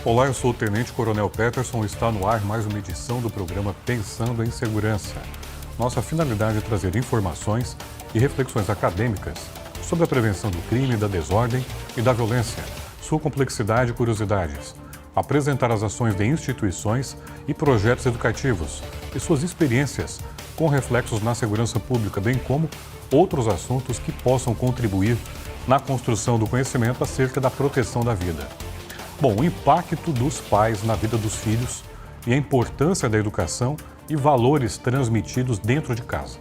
Olá, eu sou o Tenente Coronel Peterson e está no ar mais uma edição do programa Pensando em Segurança. Nossa finalidade é trazer informações e reflexões acadêmicas sobre a prevenção do crime, da desordem e da violência, sua complexidade e curiosidades, apresentar as ações de instituições e projetos educativos e suas experiências com reflexos na segurança pública, bem como outros assuntos que possam contribuir na construção do conhecimento acerca da proteção da vida. Bom, o impacto dos pais na vida dos filhos e a importância da educação e valores transmitidos dentro de casa.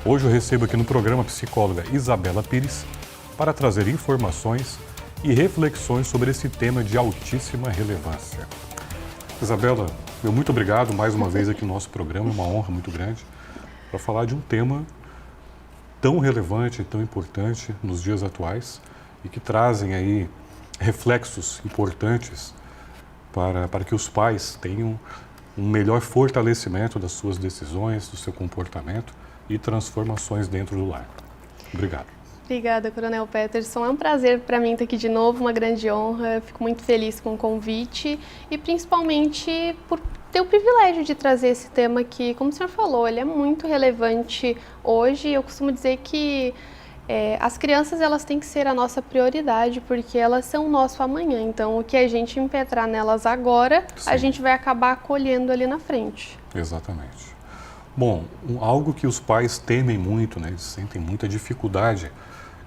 Hoje eu recebo aqui no programa a psicóloga Isabela Pires para trazer informações e reflexões sobre esse tema de altíssima relevância. Isabela, meu muito obrigado mais uma vez aqui no nosso programa, é uma honra muito grande para falar de um tema tão relevante, tão importante nos dias atuais e que trazem aí reflexos importantes para que os pais tenham um melhor fortalecimento das suas decisões, do seu comportamento e transformações dentro do lar. Obrigado. Obrigada, Coronel Peterson. É um prazer para mim estar aqui de novo, uma grande honra. Eu fico muito feliz com o convite e principalmente por ter o privilégio de trazer esse tema que, como o senhor falou, ele é muito relevante hoje. Eu costumo dizer que as crianças elas têm que ser a nossa prioridade porque elas são o nosso amanhã. Então, o que a gente impetrar nelas agora, sim, a gente vai acabar acolhendo ali na frente. Exatamente. Bom, algo que os pais temem muito, né? Eles sentem muita dificuldade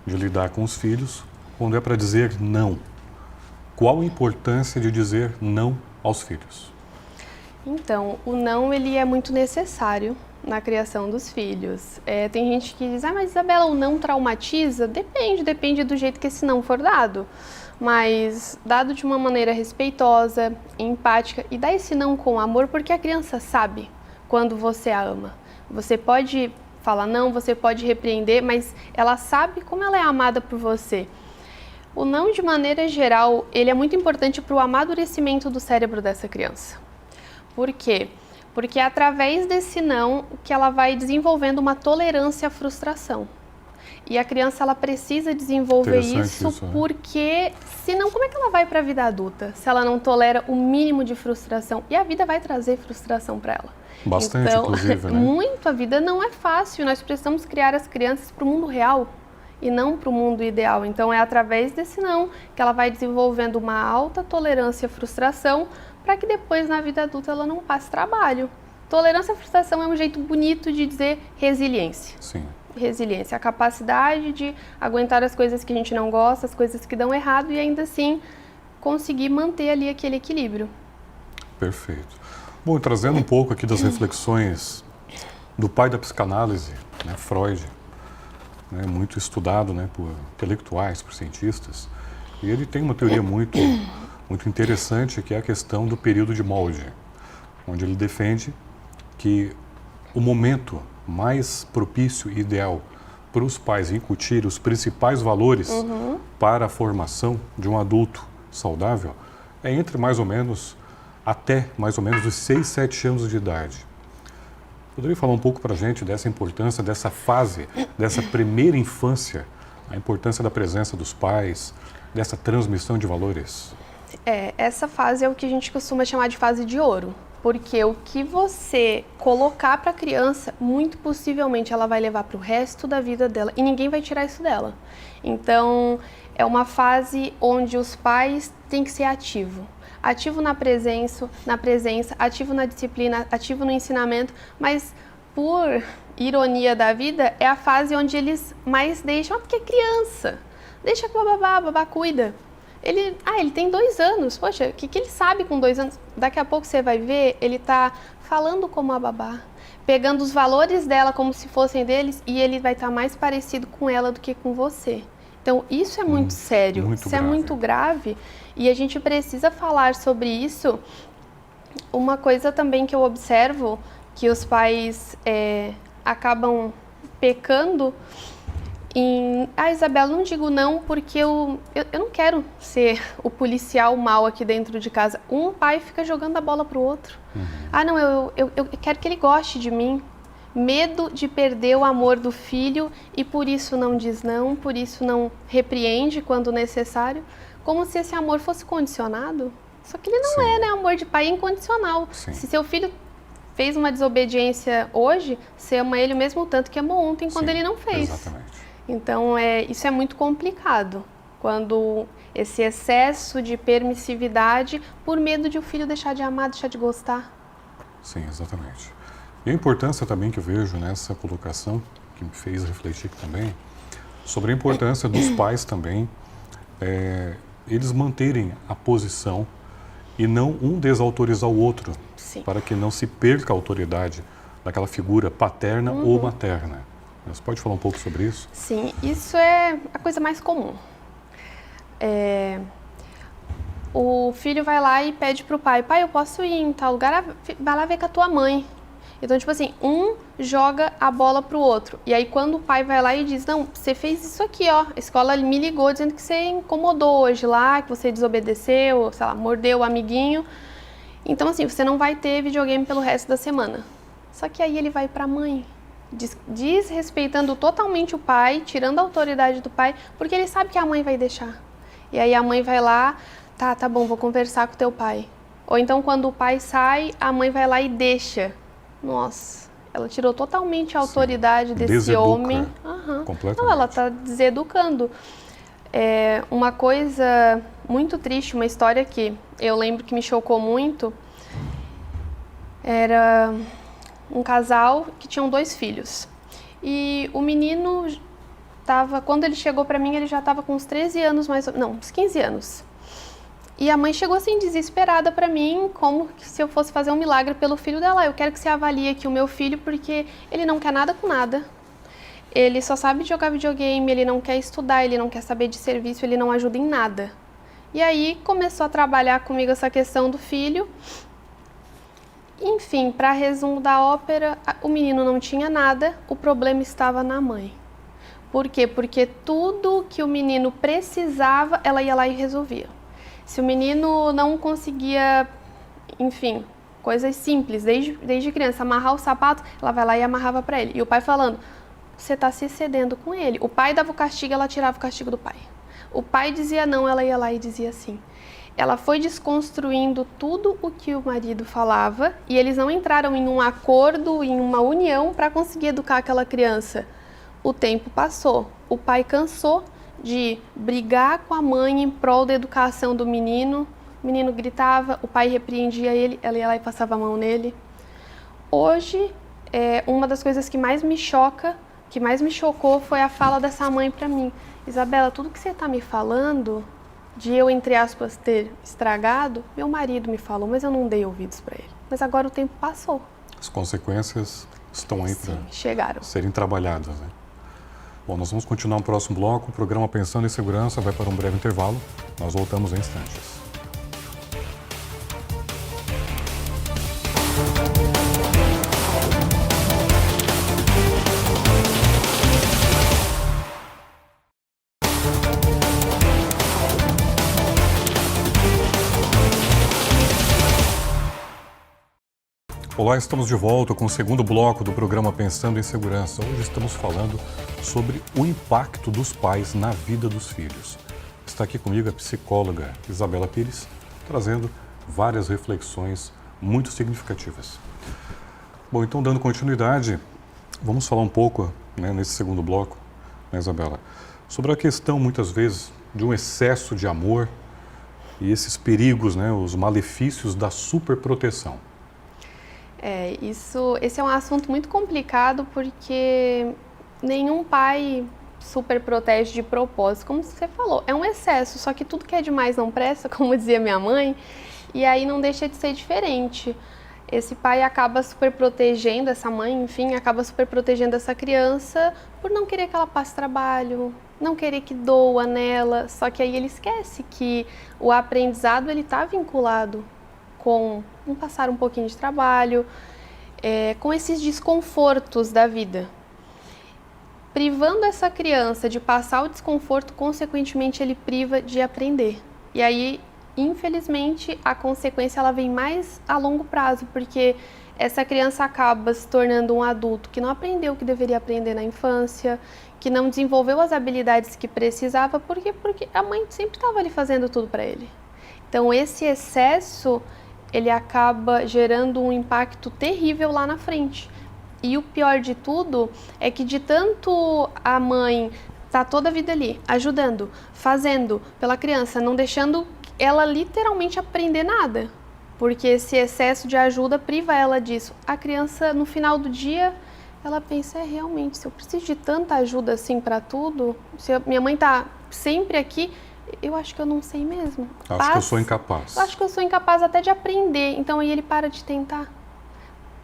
de lidar com os filhos quando é para dizer não. Qual a importância de dizer não aos filhos? Então, o não ele é muito necessário na criação dos filhos. Tem gente que diz, mas Isabela, o não traumatiza? Depende do jeito que esse não for dado. Mas dado de uma maneira respeitosa, empática e dá esse não com amor, porque a criança sabe quando você a ama. Você pode falar não, você pode repreender, mas ela sabe como ela é amada por você. O não, de maneira geral, ele é muito importante para o amadurecimento do cérebro dessa criança. Por quê? Porque é através desse não que ela vai desenvolvendo uma tolerância à frustração. E a criança ela precisa desenvolver isso, porque senão como é que ela vai para a vida adulta se ela não tolera o mínimo de frustração? E a vida vai trazer frustração para ela. Bastante, então, inclusive, né? Muito, a vida não é fácil, nós precisamos criar as crianças para o mundo real e não para o mundo ideal. Então é através desse não que ela vai desenvolvendo uma alta tolerância à frustração para que depois na vida adulta ela não passe trabalho. Tolerância à frustração é um jeito bonito de dizer resiliência. Sim. Resiliência, a capacidade de aguentar as coisas que a gente não gosta, as coisas que dão errado e ainda assim conseguir manter ali aquele equilíbrio. Perfeito. Bom, trazendo um pouco aqui das reflexões do pai da psicanálise, né, Freud, né, muito estudado, né, por intelectuais, por cientistas, e ele tem uma teoria muito interessante, que é a questão do período de molde, onde ele defende que o momento mais propício e ideal para os pais incutir os principais valores para a formação de um adulto saudável é entre até mais ou menos os 6, 7 anos de idade. Poderia falar um pouco para a gente dessa importância, dessa fase, dessa primeira infância, a importância da presença dos pais, dessa transmissão de valores? Essa fase é o que a gente costuma chamar de fase de ouro, porque o que você colocar para a criança, muito possivelmente ela vai levar para o resto da vida dela e ninguém vai tirar isso dela. Então, é uma fase onde os pais têm que ser ativos. Ativo na presença, ativo na disciplina, ativo no ensinamento, mas por ironia da vida, é a fase onde eles mais deixam, porque é criança, deixa com a babá cuida. Ele tem 2 anos, poxa, o que ele sabe com 2 anos? Daqui a pouco você vai ver, ele tá falando como a babá, pegando os valores dela como se fossem deles e ele vai estar mais parecido com ela do que com você. Então, isso é muito sério, isso é muito grave e a gente precisa falar sobre isso. Uma coisa também que eu observo, que os pais acabam pecando Isabela, não digo não porque eu não quero ser o policial mal aqui dentro de casa. Um pai fica jogando a bola pro outro. Não, eu quero que ele goste de mim. Medo de perder o amor do filho e por isso não diz não, por isso não repreende quando necessário, como se esse amor fosse condicionado. Só que ele não é, né? Amor de pai é incondicional. Sim. Se seu filho fez uma desobediência hoje, você ama ele o mesmo tanto que amou ontem quando ele não fez. Exatamente. Então, isso é muito complicado. Quando esse excesso de permissividade por medo de o filho deixar de amar, deixar de gostar. Sim, exatamente. E a importância também que eu vejo nessa colocação, que me fez refletir também, sobre a importância dos pais também, eles manterem a posição e não um desautorizar o outro, Sim. para que não se perca a autoridade daquela figura paterna ou materna. Você pode falar um pouco sobre isso? Sim, isso é a coisa mais comum. O filho vai lá e pede pro pai, eu posso ir em tal lugar, vai lá ver com a tua mãe. Então, tipo assim, um joga a bola pro outro. E aí, quando o pai vai lá e diz, não, você fez isso aqui, ó. A escola me ligou dizendo que você incomodou hoje lá, que você desobedeceu, sei lá, mordeu o amiguinho. Então, assim, você não vai ter videogame pelo resto da semana. Só que aí ele vai pra mãe, desrespeitando totalmente o pai, tirando a autoridade do pai, porque ele sabe que a mãe vai deixar. E aí a mãe vai lá, tá bom, vou conversar com o teu pai. Ou então, quando o pai sai, a mãe vai lá e deixa. Nossa, ela tirou totalmente a autoridade desse Deseduca homem. completamente. Não, ela está deseducando. Uma coisa muito triste, uma história que eu lembro que me chocou muito, era um casal que tinham 2 filhos. E o menino quando ele chegou para mim, ele já estava com uns 13 anos, uns 15 anos. E a mãe chegou assim, desesperada para mim, como se eu fosse fazer um milagre pelo filho dela. Eu quero que você avalie aqui o meu filho, porque ele não quer nada com nada. Ele só sabe jogar videogame, ele não quer estudar, ele não quer saber de serviço, ele não ajuda em nada. E aí começou a trabalhar comigo essa questão do filho. Enfim, para resumo da ópera, o menino não tinha nada, o problema estava na mãe. Por quê? Porque tudo que o menino precisava, ela ia lá e resolvia. Se o menino não conseguia, enfim, coisas simples, desde criança, amarrar o sapato, ela vai lá e amarrava para ele. E o pai falando, você está se excedendo com ele. O pai dava o castigo, ela tirava o castigo do pai. O pai dizia não, ela ia lá e dizia sim. Ela foi desconstruindo tudo o que o marido falava e eles não entraram em um acordo, em uma união para conseguir educar aquela criança. O tempo passou, o pai cansou de brigar com a mãe em prol da educação do menino. O menino gritava, o pai repreendia ele, ela ia lá e passava a mão nele. Hoje, uma das coisas que mais me choca, que mais me chocou, foi a fala dessa mãe para mim. Isabela, tudo que você está me falando, de eu, entre aspas, ter estragado, meu marido me falou, mas eu não dei ouvidos para ele. Mas agora o tempo passou. As consequências estão aí para serem trabalhadas, né? Bom, nós vamos continuar no próximo bloco. O programa Pensando em Segurança vai para um breve intervalo. Nós voltamos em instantes. Olá, estamos de volta com o segundo bloco do programa Pensando em Segurança. Hoje estamos falando sobre o impacto dos pais na vida dos filhos. Está aqui comigo a psicóloga Isabela Pires, trazendo várias reflexões muito significativas. Bom, então dando continuidade, vamos falar um pouco, nesse segundo bloco, Isabela, sobre a questão muitas vezes de um excesso de amor e esses perigos, os malefícios da superproteção. Esse é um assunto muito complicado porque nenhum pai super protege de propósito, como você falou. É um excesso, só que tudo que é demais não presta, como dizia minha mãe, e aí não deixa de ser diferente. Esse pai acaba super protegendo, essa mãe, enfim, acaba super protegendo essa criança por não querer que ela passe trabalho, não querer que doa nela, só que aí ele esquece que o aprendizado ele está vinculado com passar um pouquinho de trabalho, com esses desconfortos da vida. Privando essa criança de passar o desconforto, consequentemente ele priva de aprender. E aí, infelizmente, a consequência ela vem mais a longo prazo, porque essa criança acaba se tornando um adulto que não aprendeu o que deveria aprender na infância, que não desenvolveu as habilidades que precisava, porque a mãe sempre estava ali fazendo tudo para ele. Então, esse excesso, ele acaba gerando um impacto terrível lá na frente. E o pior de tudo é que de tanto a mãe tá toda a vida ali, ajudando, fazendo pela criança, não deixando ela literalmente aprender nada. Porque esse excesso de ajuda priva ela disso. A criança, no final do dia, ela pensa, realmente, se eu preciso de tanta ajuda assim para tudo, se minha mãe tá sempre aqui, eu acho que eu não sei mesmo. Acho que eu sou incapaz. Eu acho que eu sou incapaz até de aprender. Então aí ele para de tentar.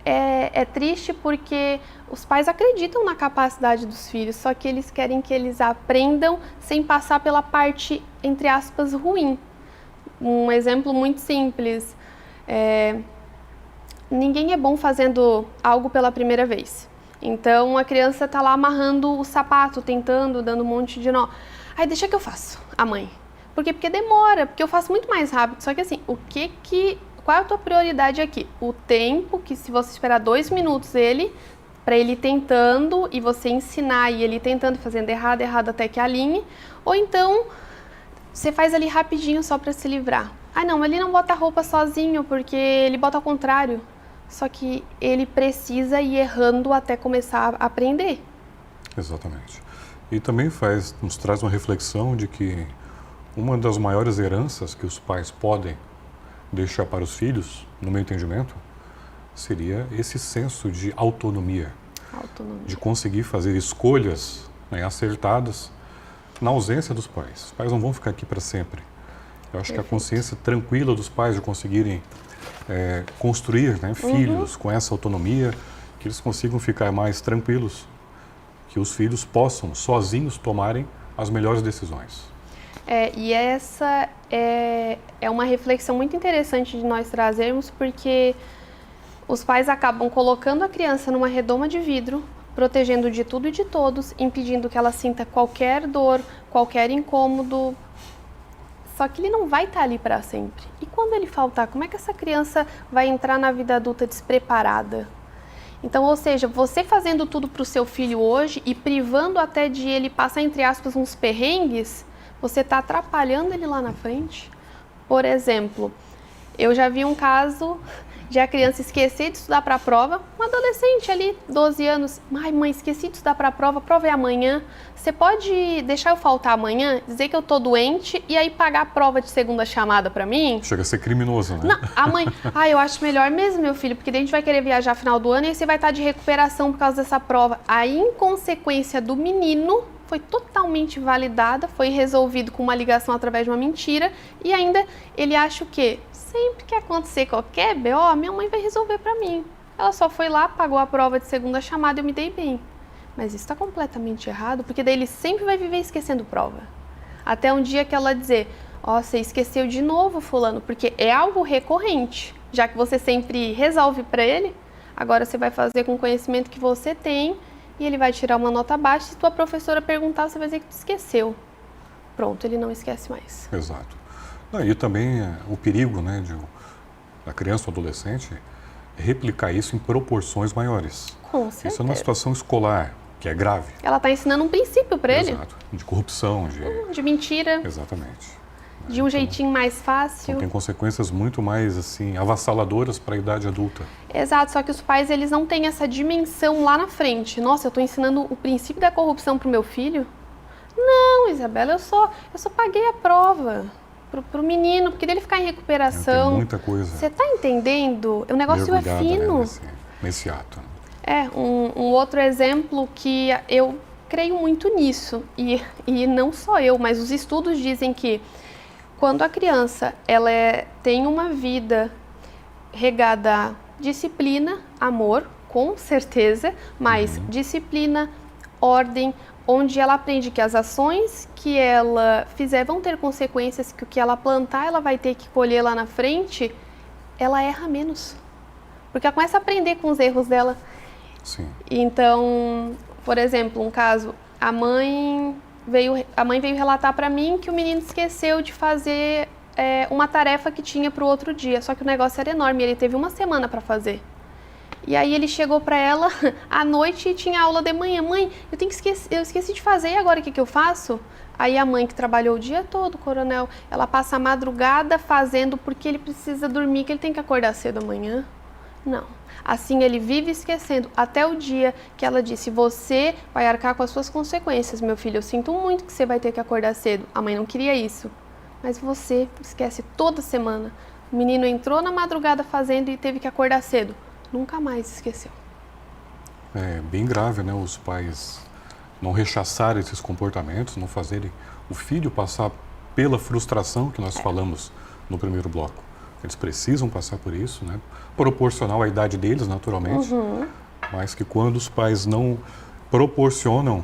É triste porque os pais acreditam na capacidade dos filhos, só que eles querem que eles aprendam sem passar pela parte, entre aspas, ruim. Um exemplo muito simples, ninguém é bom fazendo algo pela primeira vez. Então a criança está lá amarrando o sapato, tentando, dando um monte de nó. Aí deixa que eu faço, a mãe. Por quê? Porque demora, porque eu faço muito mais rápido. Só que assim, qual é a tua prioridade aqui? O tempo, que se você esperar 2 minutos para ele tentando e você ensinar e ele tentando, fazendo errado até que alinhe, ou então você faz ali rapidinho só para se livrar. Ah não, ele não bota a roupa sozinho porque ele bota ao contrário. Só que ele precisa ir errando até começar a aprender. Exatamente. E também nos traz uma reflexão de que uma das maiores heranças que os pais podem deixar para os filhos, no meu entendimento, seria esse senso de autonomia. De conseguir fazer escolhas, né, acertadas na ausência dos pais. Os pais não vão ficar aqui para sempre. Eu acho que a consciência tranquila dos pais de conseguirem construir, né, filhos com essa autonomia, que eles consigam ficar mais tranquilos, que os filhos possam sozinhos tomarem as melhores decisões. E essa é uma reflexão muito interessante de nós trazermos, porque os pais acabam colocando a criança numa redoma de vidro, protegendo de tudo e de todos, impedindo que ela sinta qualquer dor, qualquer incômodo. Só que ele não vai estar ali para sempre. E quando ele faltar, como é que essa criança vai entrar na vida adulta despreparada? Então, ou seja, você fazendo tudo para o seu filho hoje e privando até de ele passar, entre aspas, uns perrengues, você está atrapalhando ele lá na frente. Por exemplo, eu já vi um caso de a criança esquecer de estudar para a prova, uma adolescente ali, 12 anos, mãe, esqueci de estudar para a prova é amanhã, você pode deixar eu faltar amanhã, dizer que eu tô doente e aí pagar a prova de segunda chamada para mim? Chega a ser criminoso, né? Não, a mãe, eu acho melhor mesmo, meu filho, porque daí a gente vai querer viajar final do ano e aí você vai estar de recuperação por causa dessa prova. A inconsequência do menino foi totalmente validada, foi resolvido com uma ligação através de uma mentira e ainda ele acha o quê? Sempre que acontecer qualquer BO, minha mãe vai resolver para mim. Ela só foi lá, pagou a prova de segunda chamada e eu me dei bem. Mas isso está completamente errado, porque daí ele sempre vai viver esquecendo prova. Até um dia que ela dizer, você esqueceu de novo, fulano, porque é algo recorrente. Já que você sempre resolve para ele, agora você vai fazer com o conhecimento que você tem e ele vai tirar uma nota baixa. Se tua professora perguntar, você vai dizer que tu esqueceu. Pronto, ele não esquece mais. Exato. E também o perigo, né, da criança ou adolescente replicar isso em proporções maiores. Com certeza. Isso é uma situação escolar que é grave. Ela está ensinando um princípio para ele. Exato. De corrupção, de mentira. Exatamente. De um jeitinho mais fácil. Então tem consequências muito mais assim avassaladoras para a idade adulta. Exato, só que os pais eles não têm essa dimensão lá na frente. Nossa, eu estou ensinando o princípio da corrupção para o meu filho? Não, Isabela, eu só paguei a prova. Pro menino, porque dele ficar em recuperação. Tem muita coisa. Você tá entendendo? O negócio é fino. Né, nesse ato. Um outro exemplo que eu creio muito nisso, e não só eu, mas os estudos dizem que quando a criança tem uma vida regada a disciplina, amor, com certeza, mas disciplina, ordem, onde ela aprende que as ações que ela fizer vão ter consequências, que o que ela plantar ela vai ter que colher lá na frente, ela erra menos. Porque ela começa a aprender com os erros dela. Sim. Então, por exemplo, um caso, a mãe veio relatar para mim que o menino esqueceu de fazer uma tarefa que tinha para o outro dia, só que o negócio era enorme, ele teve uma semana para fazer. E aí ele chegou para ela à noite e tinha aula de manhã. Mãe, eu esqueci de fazer, e agora o que eu faço? Aí a mãe que trabalhou o dia todo, coronel, ela passa a madrugada fazendo porque ele precisa dormir, que ele tem que acordar cedo amanhã. Não. Assim ele vive esquecendo até o dia que ela disse: você vai arcar com as suas consequências, meu filho. Eu sinto muito que você vai ter que acordar cedo. A mãe não queria isso, mas você esquece toda semana. O menino entrou na madrugada fazendo e teve que acordar cedo. Nunca mais esqueceu. É bem grave, né? Os pais não rechaçarem esses comportamentos, não fazerem o filho passar pela frustração que nós falamos no primeiro bloco. Eles precisam passar por isso, né? Proporcional à idade deles, naturalmente, mas que quando os pais não proporcionam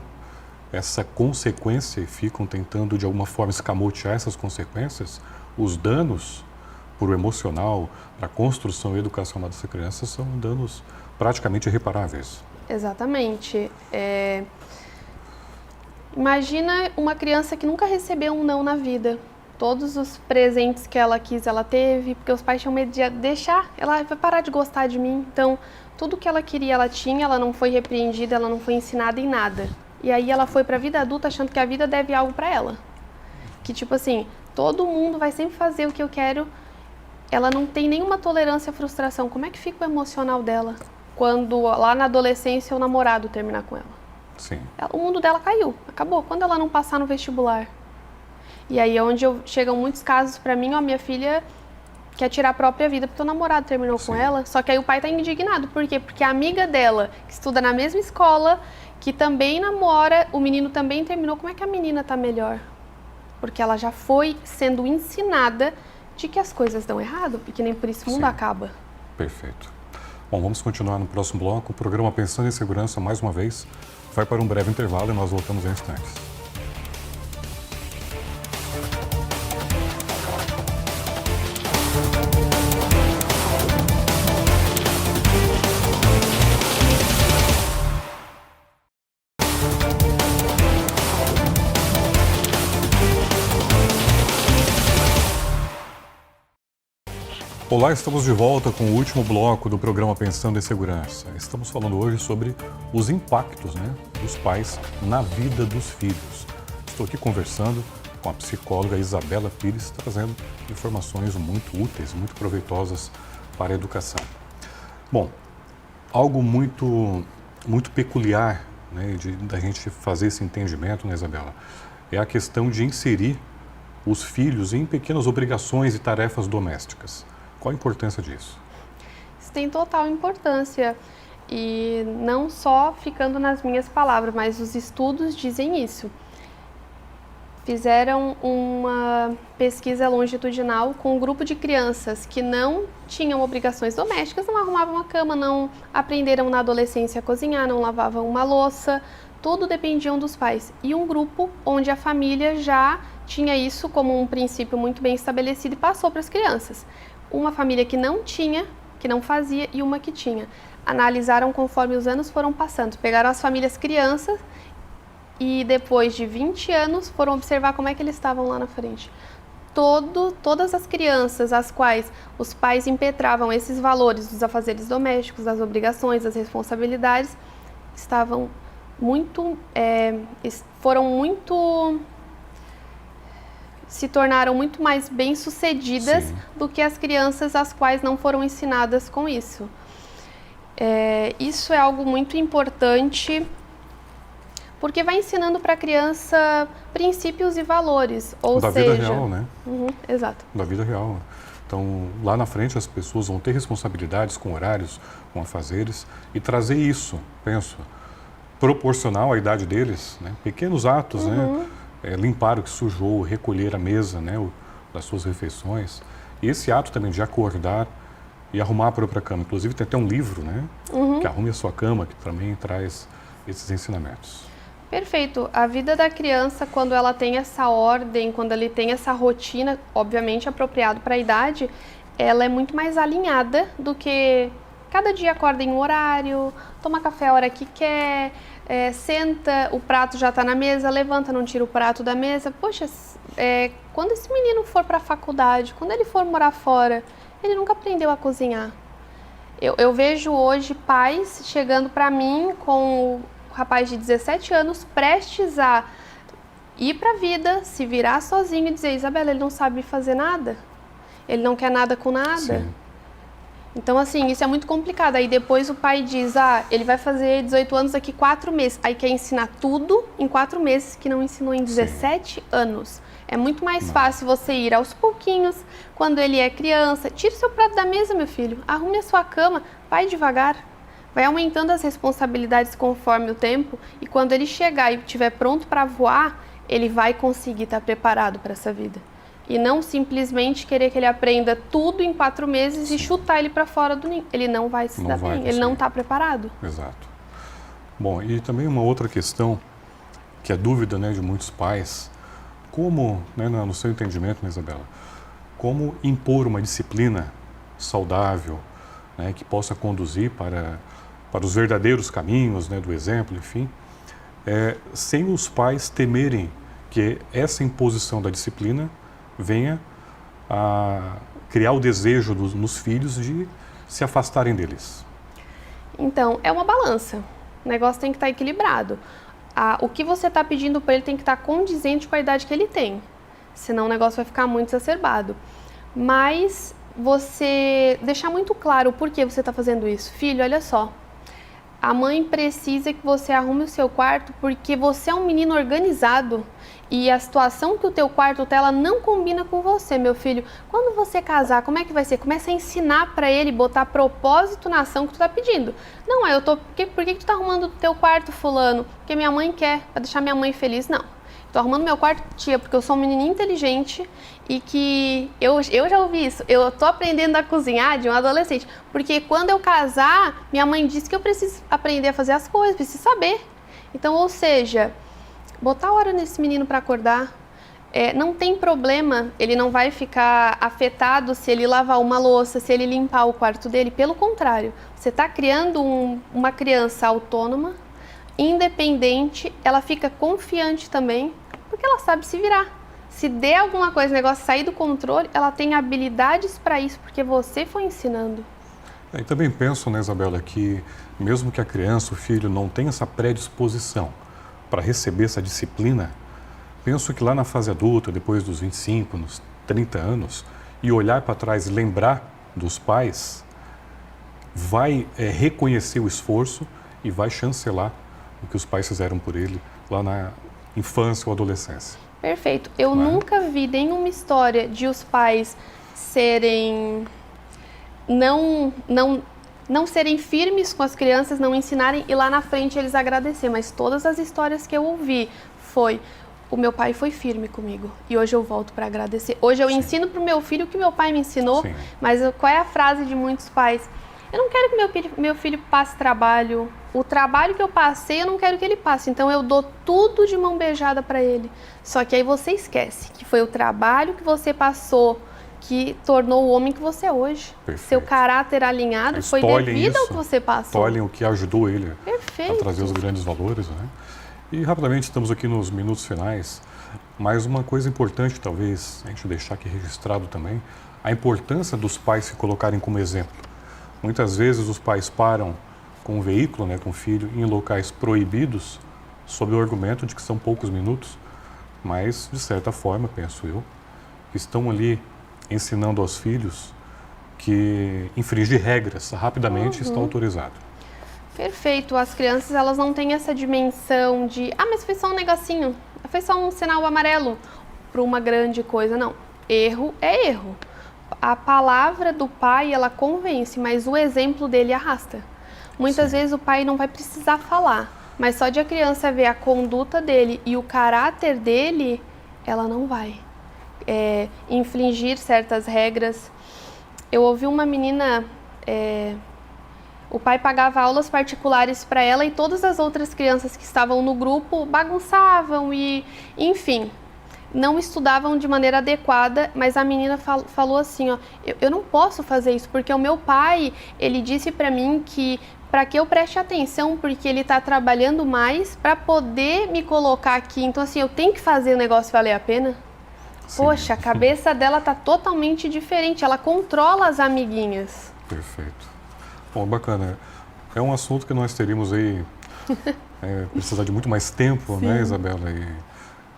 essa consequência e ficam tentando de alguma forma escamotear essas consequências, os danos por emocional, para a construção e educação dessa criança são danos praticamente irreparáveis. Exatamente. Imagina uma criança que nunca recebeu um não na vida. Todos os presentes que ela quis, ela teve, porque os pais tinham medo de deixar, ela vai parar de gostar de mim. Então, tudo que ela queria, ela tinha, ela não foi repreendida, ela não foi ensinada em nada. E aí ela foi para a vida adulta achando que a vida deve algo para ela. Que tipo assim, todo mundo vai sempre fazer o que eu quero. Ela não tem nenhuma tolerância à frustração. Como é que fica o emocional dela quando lá na adolescência o namorado terminar com ela? Sim. O mundo dela caiu, acabou. Quando ela não passar no vestibular? E aí é onde chegam muitos casos pra mim, ó, minha filha quer tirar a própria vida porque o namorado terminou com ela. Só que aí o pai tá indignado. Por quê? Porque a amiga dela, que estuda na mesma escola, que também namora, o menino também terminou, como é que a menina tá melhor? Porque ela já foi sendo ensinada de que as coisas dão errado e que nem por isso o mundo acaba. Perfeito. Bom, vamos continuar no próximo bloco. O programa Pensando em Segurança, mais uma vez, vai para um breve intervalo e nós voltamos em instantes. Olá, estamos de volta com o último bloco do programa Pensando em Segurança. Estamos falando hoje sobre os impactos, dos pais na vida dos filhos. Estou aqui conversando com a psicóloga Isabela Pires, trazendo informações muito úteis, muito proveitosas para a educação. Bom, algo muito peculiar, da gente fazer esse entendimento, Isabela, é a questão de inserir os filhos em pequenas obrigações e tarefas domésticas. Qual a importância disso? Isso tem total importância e não só ficando nas minhas palavras, mas os estudos dizem isso. Fizeram uma pesquisa longitudinal com um grupo de crianças que não tinham obrigações domésticas, não arrumavam a cama, não aprenderam na adolescência a cozinhar, não lavavam uma louça, tudo dependiam dos pais. E um grupo onde a família já tinha isso como um princípio muito bem estabelecido e passou para as crianças. Uma família que não tinha, que não fazia, e uma que tinha. Analisaram conforme os anos foram passando. Pegaram as famílias crianças e depois de 20 anos foram observar como é que eles estavam lá na frente. Todas as crianças às quais os pais impetravam esses valores dos afazeres domésticos, das obrigações, das responsabilidades, estavam se tornaram muito mais bem-sucedidas do que as crianças às quais não foram ensinadas com isso. Isso é algo muito importante, porque vai ensinando para a criança princípios e valores, ou da seja... vida real, né? Exato. Da vida real. Então, lá na frente as pessoas vão ter responsabilidades com horários, com afazeres, e trazer isso, penso, proporcional à idade deles, pequenos atos, limpar o que sujou, recolher a mesa, das suas refeições. E esse ato também de acordar e arrumar a própria cama. Inclusive tem até um livro, que Arrume a Sua Cama, que também traz esses ensinamentos. Perfeito. A vida da criança, quando ela tem essa ordem, quando ele tem essa rotina, obviamente apropriado para a idade, ela é muito mais alinhada do que cada dia acorda em um horário, toma café a hora que quer, senta, o prato já está na mesa, levanta, não tira o prato da mesa. Poxa, quando esse menino for para a faculdade, quando ele for morar fora, ele nunca aprendeu a cozinhar. Eu vejo hoje pais chegando para mim com o rapaz de 17 anos prestes a ir para a vida, se virar sozinho e dizer, Isabela, ele não sabe fazer nada, ele não quer nada com nada. Sim. Então, assim, isso é muito complicado. Aí depois o pai diz, ele vai fazer 18 anos daqui 4 meses. Aí quer ensinar tudo em 4 meses que não ensinou em 17 anos. É muito mais fácil você ir aos pouquinhos, quando ele é criança. Tire seu prato da mesa, meu filho. Arrume a sua cama. Vai devagar. Vai aumentando as responsabilidades conforme o tempo. E quando ele chegar e estiver pronto para voar, ele vai conseguir estar preparado para essa vida. E não simplesmente querer que ele aprenda tudo em 4 meses e chutar ele para fora do ninho. Ele não vai se dar bem. Ele não está preparado. Exato. Bom, e também uma outra questão, que é dúvida, né, de muitos pais, como, né, no seu entendimento, né, Isabela, como impor uma disciplina saudável, né, que possa conduzir para os verdadeiros caminhos, né, do exemplo, enfim, sem os pais temerem que essa imposição da disciplina venha a criar o desejo nos filhos de se afastarem deles. Então, é uma balança. O negócio tem que estar equilibrado. O que você está pedindo para ele tem que estar condizente com a idade que ele tem. Senão o negócio vai ficar muito exacerbado. Mas você deixar muito claro o porquê você está fazendo isso. Filho, olha só. A mãe precisa que você arrume o seu quarto porque você é um menino organizado e a situação que o teu quarto tá, ela não combina com você, meu filho. Quando você casar, como é que vai ser? Começa a ensinar para ele, botar propósito na ação que tu tá pedindo. Não, por que tu tá arrumando o teu quarto, fulano? Porque minha mãe quer, para deixar minha mãe feliz. Não. Tô arrumando meu quarto, tia, porque eu sou um menininho inteligente e que eu já ouvi isso. Eu tô aprendendo a cozinhar de um adolescente, porque quando eu casar, minha mãe disse que eu preciso aprender a fazer as coisas, preciso saber. Então, ou seja, botar hora nesse menino para acordar, não tem problema, ele não vai ficar afetado se ele lavar uma louça, se ele limpar o quarto dele. Pelo contrário, você está criando uma criança autônoma, independente, ela fica confiante também, porque ela sabe se virar. Se der alguma coisa, o negócio sair do controle, ela tem habilidades para isso, porque você foi ensinando. E também penso, né, Isabela, que mesmo que a criança, o filho, não tenha essa predisposição para receber essa disciplina, penso que lá na fase adulta, depois dos 25, nos 30 anos, e olhar para trás e lembrar dos pais, vai reconhecer o esforço e vai chancelar o que os pais fizeram por ele lá na infância ou adolescência. Perfeito. Eu nunca vi nenhuma história de os pais serem não serem firmes com as crianças, não ensinarem e lá na frente eles agradecer. Mas todas as histórias que eu ouvi foi: o meu pai foi firme comigo e hoje eu volto para agradecer. Hoje eu ensino para o meu filho o que meu pai me ensinou. Sim. Mas qual é a frase de muitos pais? Eu não quero que meu filho passe trabalho. O trabalho que eu passei, eu não quero que ele passe. Então, eu dou tudo de mão beijada para ele. Só que aí você esquece que foi o trabalho que você passou que tornou o homem que você é hoje. Perfeito. Seu caráter alinhado foi devido ao que você passou. Olhem o que ajudou ele a trazer os grandes valores, né? E, rapidamente, estamos aqui nos minutos finais. Mas uma coisa importante, talvez, a gente deixar aqui registrado também, a importância dos pais se colocarem como exemplo. Muitas vezes os pais param com o veículo, né, com o filho, em locais proibidos, sob o argumento de que são poucos minutos, mas, de certa forma, penso eu, estão ali ensinando aos filhos que infringir regras rapidamente está autorizado. Perfeito. As crianças, elas não têm essa dimensão de, mas foi só um negocinho, foi só um sinal amarelo para uma grande coisa. Não, erro é erro. A palavra do pai, ela convence, mas o exemplo dele arrasta. Muitas vezes o pai não vai precisar falar, mas só de a criança ver a conduta dele e o caráter dele, ela não vai infringir certas regras. Eu ouvi uma menina, o pai pagava aulas particulares para ela e todas as outras crianças que estavam no grupo bagunçavam e, enfim, não estudavam de maneira adequada, mas a menina falou assim, eu não posso fazer isso, porque o meu pai, ele disse para mim que para que eu preste atenção, porque ele está trabalhando mais para poder me colocar aqui, então assim, eu tenho que fazer o negócio valer a pena. Sim. Poxa, a cabeça dela está totalmente diferente, ela controla as amiguinhas. Perfeito. Bom, bacana. É um assunto que nós teríamos aí, precisar de muito mais tempo, né, Isabela?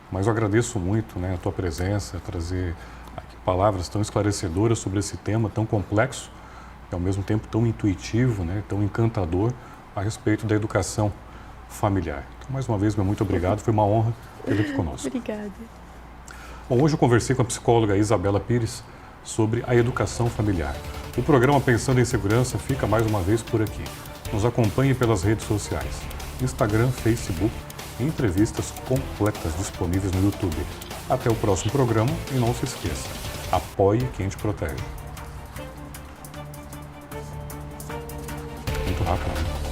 Mas eu agradeço muito, né, a tua presença, trazer aqui palavras tão esclarecedoras sobre esse tema tão complexo e ao mesmo tempo tão intuitivo, né, tão encantador a respeito da educação familiar. Então, mais uma vez, meu muito obrigado. Foi uma honra tê-la aqui conosco. Obrigada. Bom, hoje eu conversei com a psicóloga Isabela Pires sobre a educação familiar. O programa Pensando em Segurança fica mais uma vez por aqui. Nos acompanhe pelas redes sociais, Instagram, Facebook, e entrevistas completas disponíveis no YouTube. Até o próximo programa e não se esqueça, apoie quem te protege. Muito rápido, né?